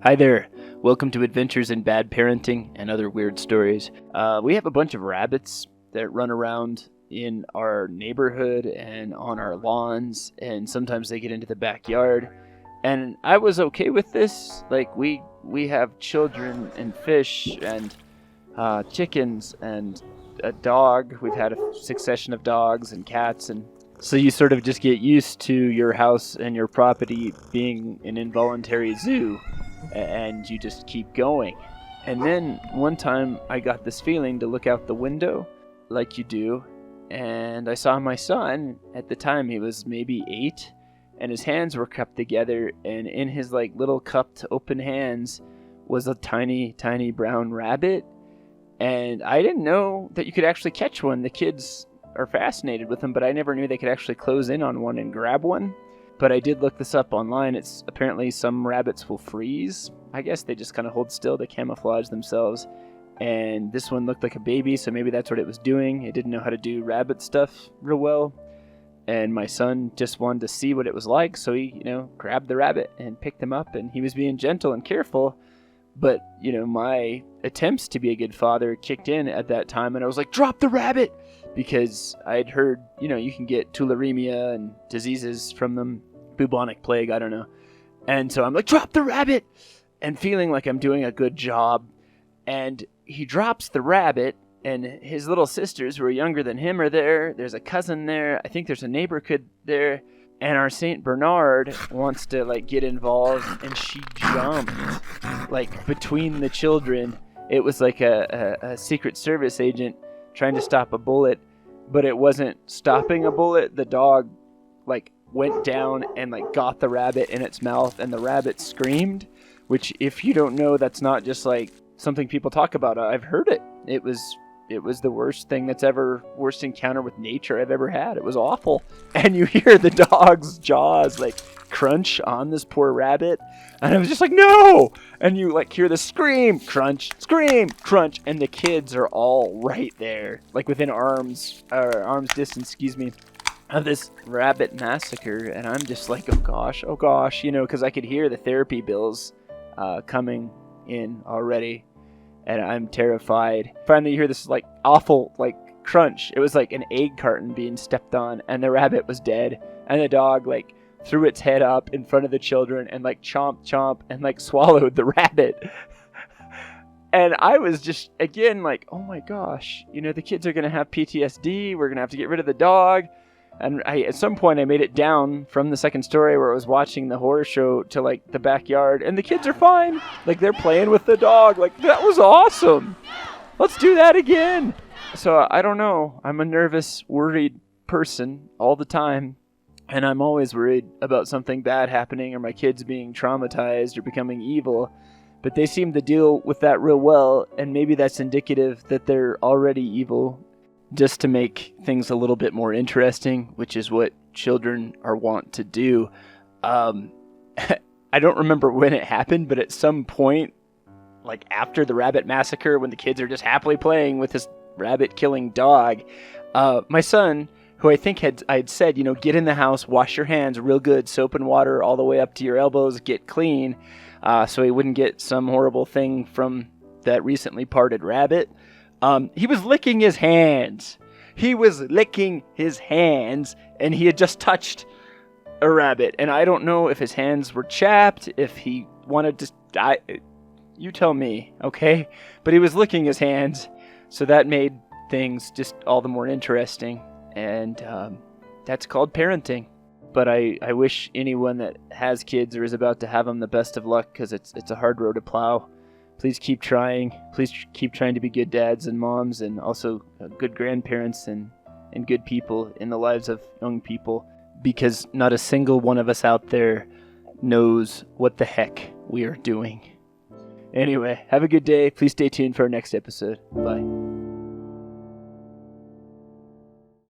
Hi there. Welcome to Adventures in Bad Parenting and Other Weird Stories. We have a bunch of rabbits that run around in our neighborhood and on our lawns, and sometimes they get into the backyard. And I was okay with this. Like, we have children and fish and chickens and a dog. We've had a succession of dogs and cats, and so you sort of just get used to your house and your property being an involuntary zoo, and you just keep going. And then one time I got this feeling to look out the window, like you do, and I saw my son. At the time he was maybe 8, and his hands were cupped together, and in his like little cupped open hands was a tiny brown rabbit. And I didn't know that you could actually catch one. The kids are fascinated with them, but I never knew they could actually close in on one and grab one. But I did look this up online. It's apparently some rabbits will freeze. I guess they just kind of hold still to camouflage themselves. And this one looked like a baby, so maybe that's what it was doing. It didn't know how to do rabbit stuff real well. And my son just wanted to see what it was like, so he, grabbed the rabbit and picked him up, and he was being gentle and careful. But, my attempts to be a good father kicked in at that time, and I was like, drop the rabbit! Because I'd heard, you can get tularemia and diseases from them, bubonic plague, I don't know. And so I'm like, drop the rabbit! And feeling like I'm doing a good job. And he drops the rabbit, and his little sisters who are younger than him are there. There's a cousin there. I think there's a neighbor kid there. And our St. Bernard wants to, get involved, and she jumped, between the children. It was like a Secret Service agent trying to stop a bullet, but it wasn't stopping a bullet. The dog, went down and, got the rabbit in its mouth, and the rabbit screamed, which, if you don't know, that's not just, something people talk about. I've heard it. It was the worst encounter with nature I've ever had. It was awful. And you hear the dog's jaws crunch on this poor rabbit. And I was just like, no! And you hear the scream, crunch, and the kids are all right there, within arm's distance, of this rabbit massacre. And I'm just like, oh gosh, because I could hear the therapy bills coming in already. And I'm terrified. Finally, you hear this awful crunch. It was like an egg carton being stepped on, and the rabbit was dead. And the dog threw its head up in front of the children and chomp and swallowed the rabbit. And I was just again oh my gosh, the kids are gonna have PTSD. We're gonna have to get rid of the dog. And at some point I made it down from the second story where I was watching the horror show to the backyard, and the kids are fine. They're playing with the dog. That was awesome. Let's do that again. So I don't know. I'm a nervous, worried person all the time. And I'm always worried about something bad happening or my kids being traumatized or becoming evil. But they seem to deal with that real well, and maybe that's indicative that they're already evil, just to make things a little bit more interesting, which is what children are wont to do. I don't remember when it happened, but at some point, after the rabbit massacre, when the kids are just happily playing with this rabbit-killing dog, my son, who I think I'd said, get in the house, wash your hands real good, soap and water all the way up to your elbows, get clean, so he wouldn't get some horrible thing from that recently parted rabbit. He was licking his hands. And he had just touched a rabbit. And I don't know if his hands were chapped, if he wanted to die. You tell me, okay? But he was licking his hands, so that made things just all the more interesting. And that's called parenting. But I wish anyone that has kids or is about to have them the best of luck, because it's a hard road to plow. Please keep trying. Please keep trying to be good dads and moms, and also good grandparents and good people in the lives of young people, because not a single one of us out there knows what the heck we are doing. Anyway, have a good day. Please stay tuned for our next episode. Bye.